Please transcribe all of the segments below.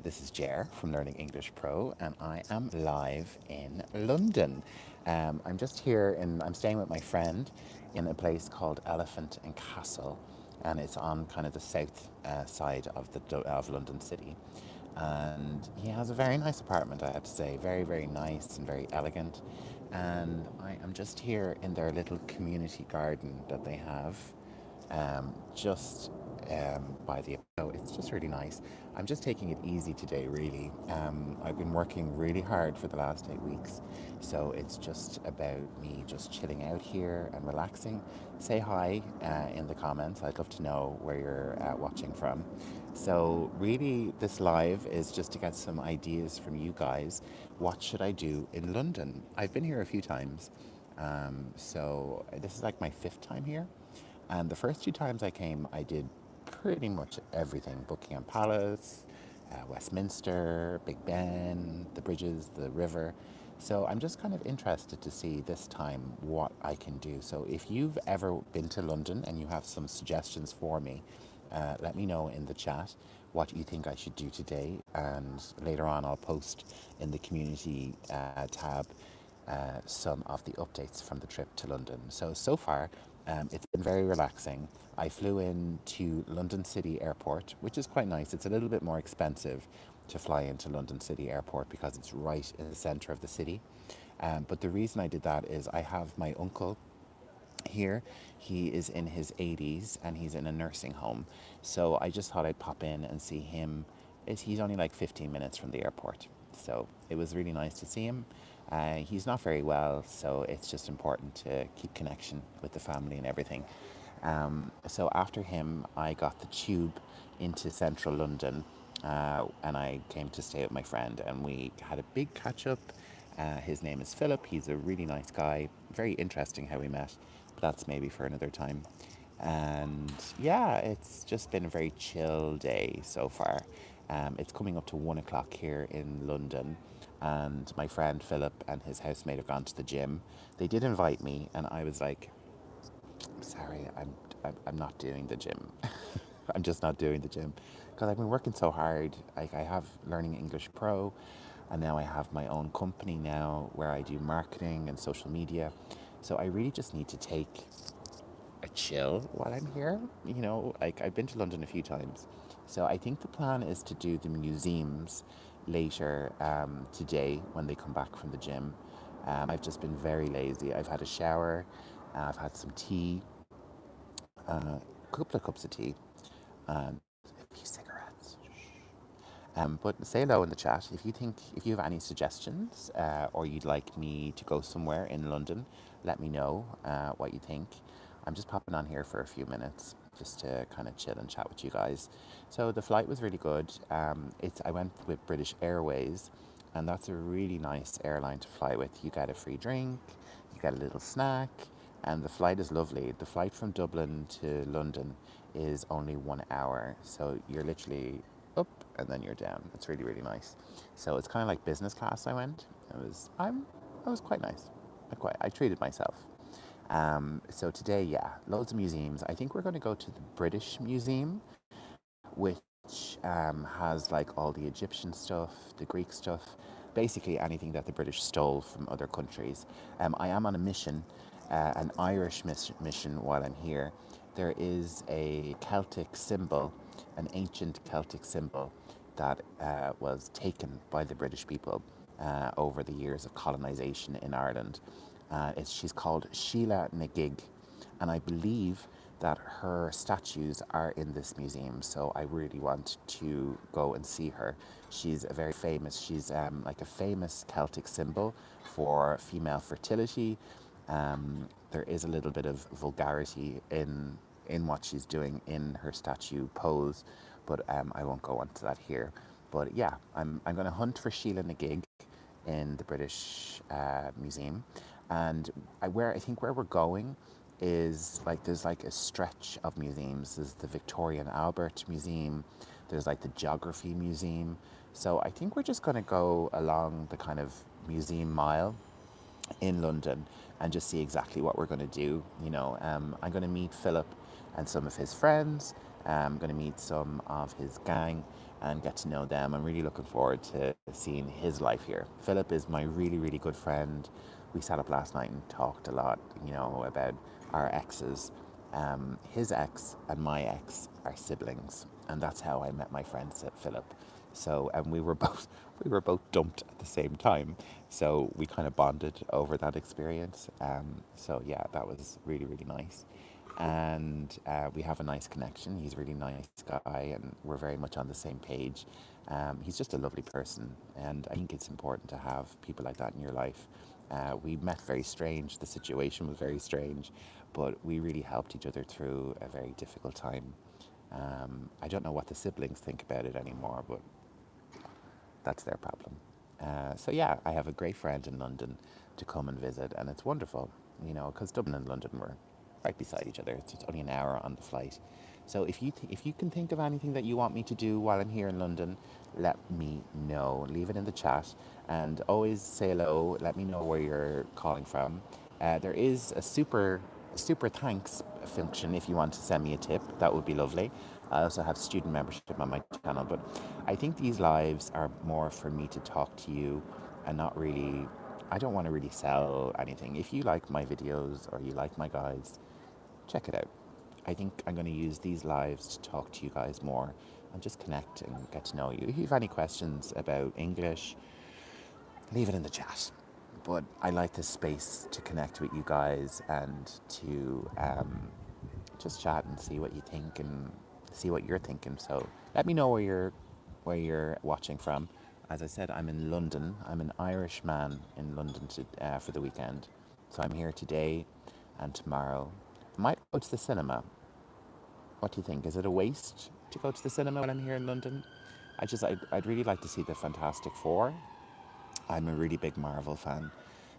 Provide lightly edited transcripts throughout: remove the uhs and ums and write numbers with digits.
This is Jer from Learning English Pro, and I am live in London. I'm just here, I'm staying with my friend in a place called Elephant and Castle, and it's on kind of the south side of London City. And he has a very nice apartment, I have to say, very, very nice and very elegant. And I am just here in their little community garden that they have just by the so it's just really nice. I'm just taking it easy today, really. I've been working really hard for the last 8 weeks, so it's just about me just chilling out here and relaxing. Say hi in the comments. I'd love to know where you're watching from. So really, this live is just to get some ideas from you guys. What should I do in London? I've been here a few times, so this is like my fifth time here. And the first two times I came, I did pretty much everything: Buckingham Palace, Westminster, Big Ben, the bridges, the river. So I'm just kind of interested to see this time what I can do. So if you've ever been to London and you have some suggestions for me, let me know in the chat what you think I should do today. And later on, I'll post in the community tab some of the updates from the trip to London. So far, it's been very relaxing. I flew in to London City Airport, which is quite nice. It's a little bit more expensive to fly into London City Airport because it's right in the centre of the city. But the reason I did that is I have my uncle here. He is in his 80s and he's in a nursing home. So I just thought I'd pop in and see him. He's only like 15 minutes from the airport. So it was really nice to see him. He's not very well, so it's just important to keep connection with the family and everything. So after him, I got the tube into central London, and I came to stay with my friend, and we had a big catch up. His name is Philip. He's a really nice guy. Very interesting how we met, but that's maybe for another time. And yeah, it's just been a very chill day so far. It's coming up to 1 o'clock here in London, and my friend Philip and his housemate have gone to the gym. They did invite me, and I was like, sorry, I'm not doing the gym. I'm just not doing the gym because I've been working so hard. Like I have Learning English Pro, and now I have my own company now where I do marketing and social media. So I really just need to take a chill while I'm here. Like I've been to London a few times. So I think the plan is to do the museums later today when they come back from the gym. I've just been very lazy. I've had a shower, I've had some tea, a couple of cups of tea, and a few cigarettes. But say hello in the chat if you have any suggestions or you'd like me to go somewhere in London. Let me know what you think. I'm just popping on here for a few minutes just to kind of chill and chat with you guys. So the flight was really good. I went with British Airways, and that's a really nice airline to fly with. You get a free drink, you get a little snack, and the flight is lovely. The flight from Dublin to London is only 1 hour, so you're literally up and then you're down. It's really, really nice. So it's kind of like business class. I was quite nice. I treated myself. So today, yeah, loads of museums. I think we're going to go to the British Museum, which has like all the Egyptian stuff, the Greek stuff, basically anything that the British stole from other countries. I am on a mission, an Irish mission while I'm here. There is a Celtic symbol, an ancient Celtic symbol that was taken by the British people over the years of colonization in Ireland. She's called Sheila na gig, and I believe that her statues are in this museum. So I really want to go and see her. She's a very famous. She's like a famous Celtic symbol for female fertility. There is a little bit of vulgarity in what she's doing in her statue pose, but I won't go on to that here. But yeah, I'm going to hunt for Sheila na gig in the British Museum, and I think where we're going is like there's like a stretch of museums. There's the Victoria and Albert Museum. There's like the Geography Museum. So I think we're just going to go along the kind of museum mile in London and just see exactly what we're going to do. I'm going to meet Philip and some of his friends. I'm going to meet some of his gang. and get to know them. I'm really looking forward to seeing his life here. Philip is my really, really good friend. We sat up last night and talked a lot, about our exes. His ex and my ex are siblings, and that's how I met my friend Philip. So, and we were both we were both dumped at the same time. So we kind of bonded over that experience. So yeah, that was really, really nice. And we have a nice connection. He's a really nice guy, and we're very much on the same page. He's just a lovely person, and I think it's important to have people like that in your life. We met very strange. The situation was very strange, but we really helped each other through a very difficult time. I don't know what the siblings think about it anymore, but that's their problem. So yeah, I have a great friend in London to come and visit, and it's wonderful, because Dublin and London were right beside each other. It's only an hour on the flight. So if you can think of anything that you want me to do while I'm here in London, let me know. Leave it in the chat, and always say hello. Let me know where you're calling from. There is a super thanks function if you want to send me a tip. That would be lovely. I also have student membership on my channel, but I think these lives are more for me to talk to you and not really. I don't want to really sell anything. If you like my videos or you like my guides, check it out. I think I'm going to use these lives to talk to you guys more and just connect and get to know you. If you have any questions about English, leave it in the chat. But I like this space to connect with you guys and to just chat and see what you think and see what you're thinking. So let me know where you're watching from. As I said, I'm in London. I'm an Irish man in London for the weekend. So I'm here today and tomorrow. I might go to the cinema. What do you think? Is it a waste to go to the cinema when I'm here in London? I'd really like to see the Fantastic Four. I'm a really big Marvel fan,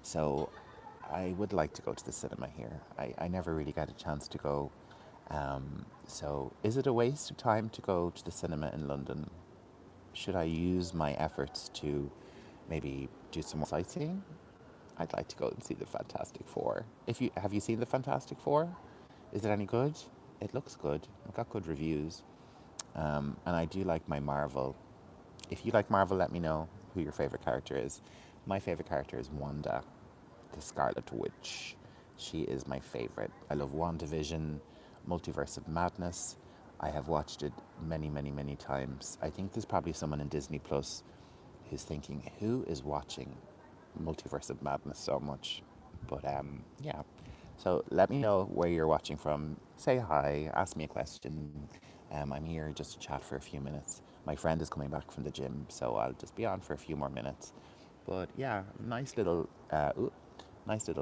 so I would like to go to the cinema here. I never really got a chance to go. So, is it a waste of time to go to the cinema in London? Should I use my efforts to maybe do some more sightseeing? I'd like to go and see the Fantastic Four. If you have you seen the Fantastic Four? Is it any good? It looks good. It got good reviews, and I do like my Marvel. If you like Marvel, let me know who your favorite character is. My favorite character is Wanda, the Scarlet Witch. She is my favorite. I love WandaVision, Multiverse of Madness. I have watched it many, many, many times. I think there's probably someone in Disney Plus who's thinking, who is watching Multiverse of Madness so much? But yeah. So let me know where you're watching from. Say hi, ask me a question. I'm here just to chat for a few minutes. My friend is coming back from the gym, so I'll just be on for a few more minutes. But yeah, nice little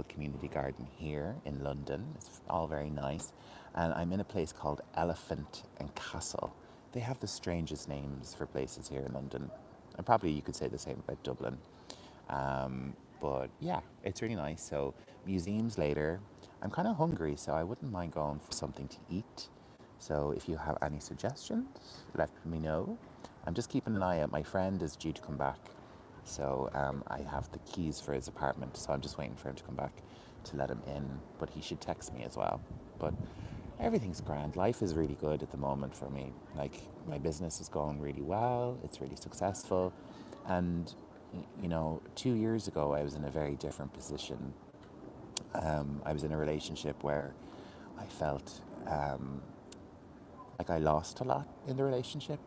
community garden here in London. It's all very nice. And I'm in a place called Elephant and Castle. They have the strangest names for places here in London. And probably you could say the same about Dublin. But yeah, it's really nice. So, museums later. I'm kind of hungry, so I wouldn't mind going for something to eat. So, if you have any suggestions, let me know. I'm just keeping an eye out. My friend is due to come back, so I have the keys for his apartment. So I'm just waiting for him to come back to let him in. But he should text me as well. But everything's grand. Life is really good at the moment for me. Like my business is going really well. It's really successful, and 2 years ago I was in a very different position. I was in a relationship where I felt like I lost a lot in the relationship.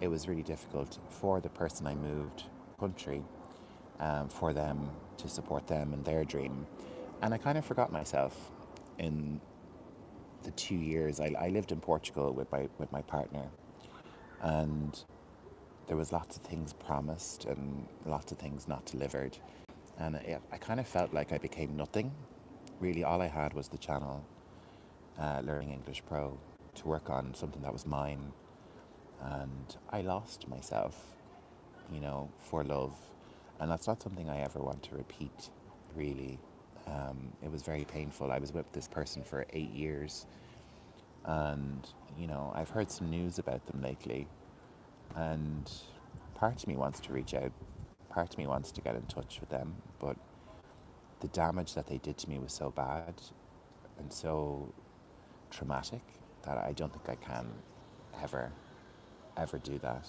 It was really difficult for the person I moved country, for them to support them in their dream, and I kind of forgot myself in the 2 years. I lived in Portugal with my partner, and there was lots of things promised and lots of things not delivered, and I kind of felt like I became nothing. Really, all I had was the channel, Learning English Pro, to work on something that was mine, and I lost myself, for love, and that's not something I ever want to repeat. Really, it was very painful. I was with this person for 8 years, and I've heard some news about them lately, and part of me wants to reach out. Part of me wants to get in touch with them, but the damage that they did to me was so bad and so traumatic that I don't think I can ever. ever do that.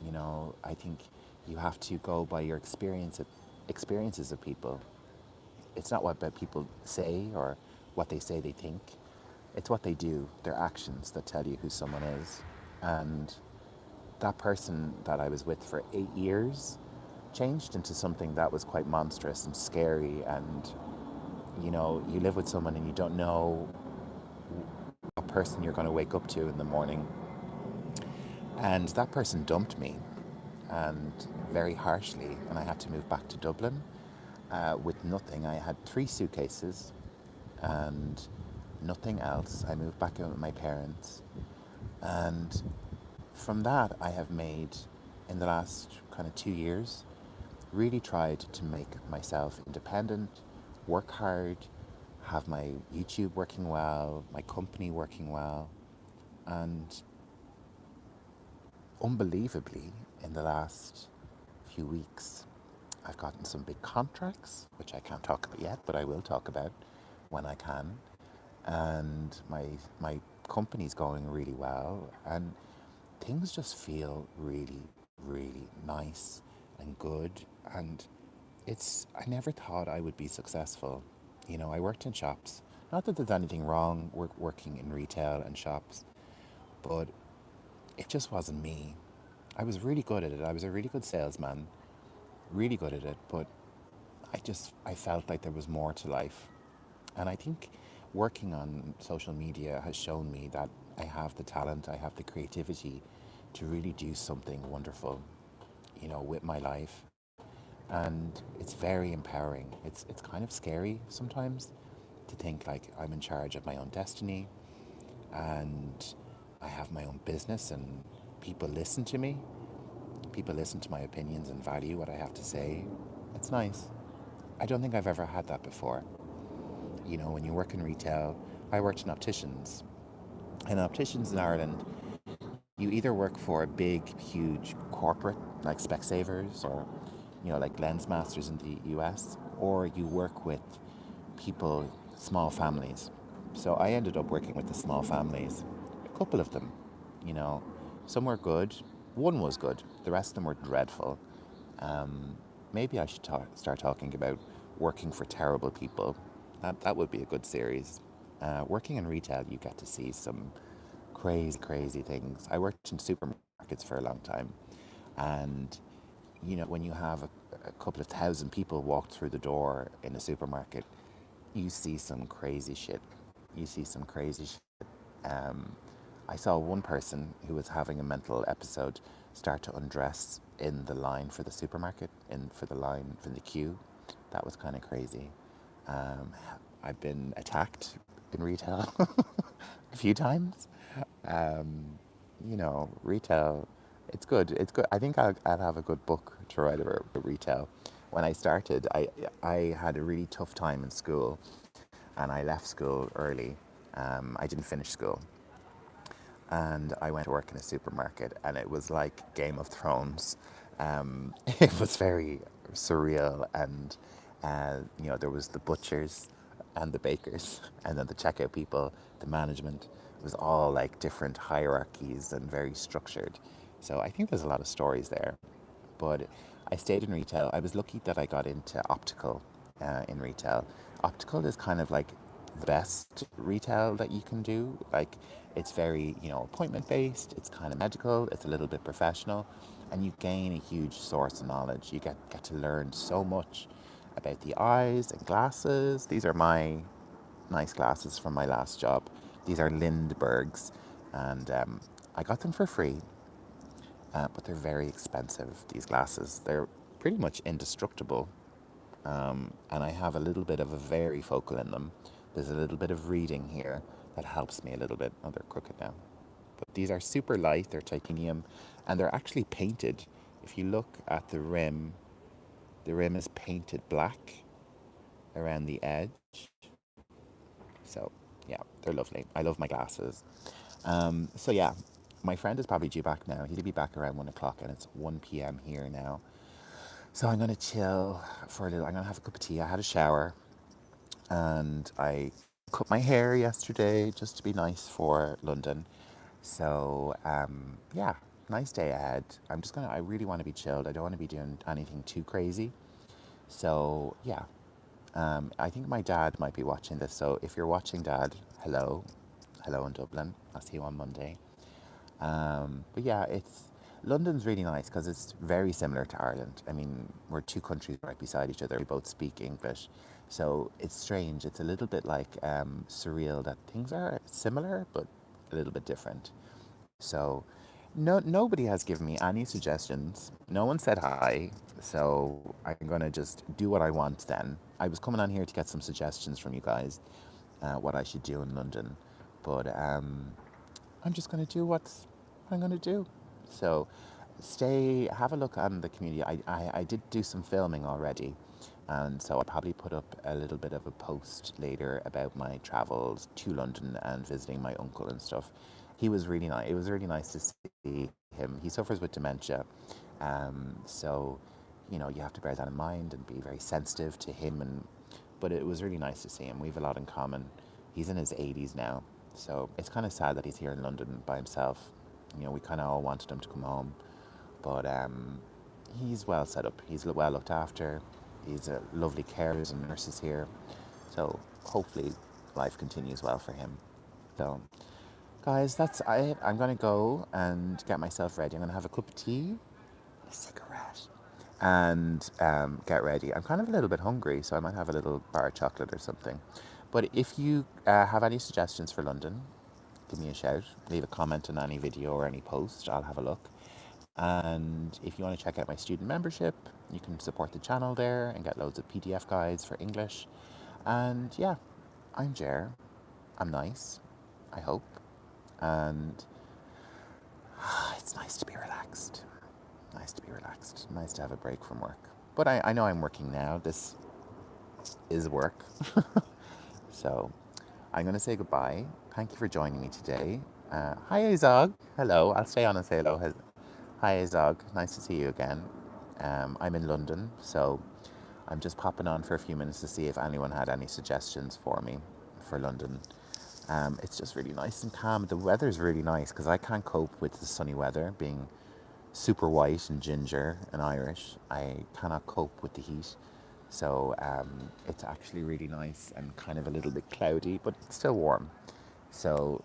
You know, I think you have to go by your experiences of people. It's not what people say or what they say they think. It's what they do, their actions that tell you who someone is. And that person that I was with for 8 years changed into something that was quite monstrous and scary. And, you know, you live with someone and you don't know what person you're going to wake up to in the morning. And that person dumped me, and very harshly, and I had to move back to Dublin with nothing. I had 3 suitcases and nothing else. I moved back in with my parents, and from that, I have made, in the last kind of 2 years, really tried to make myself independent, work hard, have my YouTube working well, my company working well, and unbelievably, in the last few weeks, I've gotten some big contracts, which I can't talk about yet, but I will talk about when I can. And my company's going really well, and things just feel really, really nice and good. And I never thought I would be successful. You know, I worked in shops. Not that there's anything wrong working in retail and shops, but it just wasn't me. I was really good at it. I was a really good salesman, really good at it, but I felt like there was more to life. And I think working on social media has shown me that I have the talent, I have the creativity to really do something wonderful, you know, with my life. And it's very empowering. It's kind of scary sometimes to think like I'm in charge of my own destiny and I have my own business and people listen to me. People listen to my opinions and value what I have to say. It's nice. I don't think I've ever had that before. You know, when you work in retail, I worked in opticians. And opticians in Ireland, you either work for a big, huge corporate like Specsavers or, you know, like Lensmasters in the US, or you work with people, small families. So I ended up working with the small families, a couple of them, you know. Some were good, one was good, the rest of them were dreadful. Um, Maybe I should start talking about working for terrible people. That would be a good series. Working in retail, you get to see some crazy, crazy things. I worked in supermarkets for a long time, and you know, when you have a couple of thousand people walk through the door in a supermarket, you see some crazy shit. You see some crazy shit. Um, I saw one person who was having a mental episode start to undress in the line for the supermarket, in for the line for the queue. That was kind of crazy. Um, I've been attacked in retail a few times. Um, you know, retail, it's good. It's good. I think I'll have a good book to write about retail. When I started, I had a really tough time in school and I left school early. I didn't finish school and I went to work in a supermarket, and it was like Game of Thrones. It was very surreal, and you know, there was the butchers and the bakers, and then the checkout people, the management. It was all like different hierarchies and very structured. So I think there's a lot of stories there. But I stayed in retail. I was lucky that I got into optical in retail. Optical is kind of like the best retail that you can do. Like it's very, you know, appointment based, it's kind of medical, it's a little bit professional, and you gain a huge source of knowledge. You get to learn so much about the eyes and glasses. These are my nice glasses from my last job. These are Lindberghs, and I got them for free, but they're very expensive, these glasses. They're pretty much indestructible, and I have a little bit of a varifocal in them. There's a little bit of reading here that helps me a little bit. Oh, they're crooked now. But these are super light, they're titanium, and they're actually painted. If you look at the rim is painted black around the edge. So, yeah, they're lovely. I love my glasses. So, yeah, my friend is probably due back now. He'll be back around 1 o'clock, and it's 1 p.m. here now. So, I'm going to chill for a little. I'm going to have a cup of tea. I had a shower, and I cut my hair yesterday just to be nice for London. So, yeah, nice day ahead. I really want to be chilled. I don't want to be doing anything too crazy. So, yeah, I think my dad might be watching this. So, if you're watching, Dad, hello. Hello in Dublin. I'll see you on Monday. But yeah, London's really nice because it's very similar to Ireland. I mean, we're two countries right beside each other. We both speak English, so it's strange. It's a little bit like surreal that things are similar but a little bit different. So, nobody has given me any suggestions. No one said hi, so I'm gonna just do what I want then. I was coming on here to get some suggestions from you guys, what I should do in London, but I'm just going to do what I'm going to do. So have a look on the community. I did do some filming already. And so I'll probably put up a little bit of a post later about my travels to London and visiting my uncle and stuff. He was really nice. It was really nice to see him. He suffers with dementia. So, you have to bear that in mind and be very sensitive to him. But it was really nice to see him. We have a lot in common. He's in his 80s now, so it's kind of sad that he's here in London by himself. We kind of all wanted him to come home, but he's well set up. He's well looked after. He's a lovely carers and nurses here, so hopefully life continues well for him. So, guys, that's it. I'm gonna go and get myself ready. I'm gonna have a cup of tea, a cigarette, and get ready. I'm kind of a little bit hungry, so I might have a little bar of chocolate or something. But if you have any suggestions for London, give me a shout. Leave a comment on any video or any post. I'll have a look. And if you want to check out my student membership, you can support the channel there and get loads of PDF guides for English. And yeah, I'm Jer. I'm nice, I hope. And it's nice to be relaxed. Nice to be relaxed. Nice to have a break from work. But I know I'm working now. This is work. So I'm going to say goodbye. Thank you for joining me today. Hi, Azog. Hello. I'll stay on and say hello. Hi, Azog. Nice to see you again. I'm in London, so I'm just popping on for a few minutes to see if anyone had any suggestions for me for London. It's just really nice and calm. The weather's really nice because I can't cope with the sunny weather, being super white and ginger and Irish. I cannot cope with the heat. So it's actually really nice and kind of a little bit cloudy, but it's still warm. So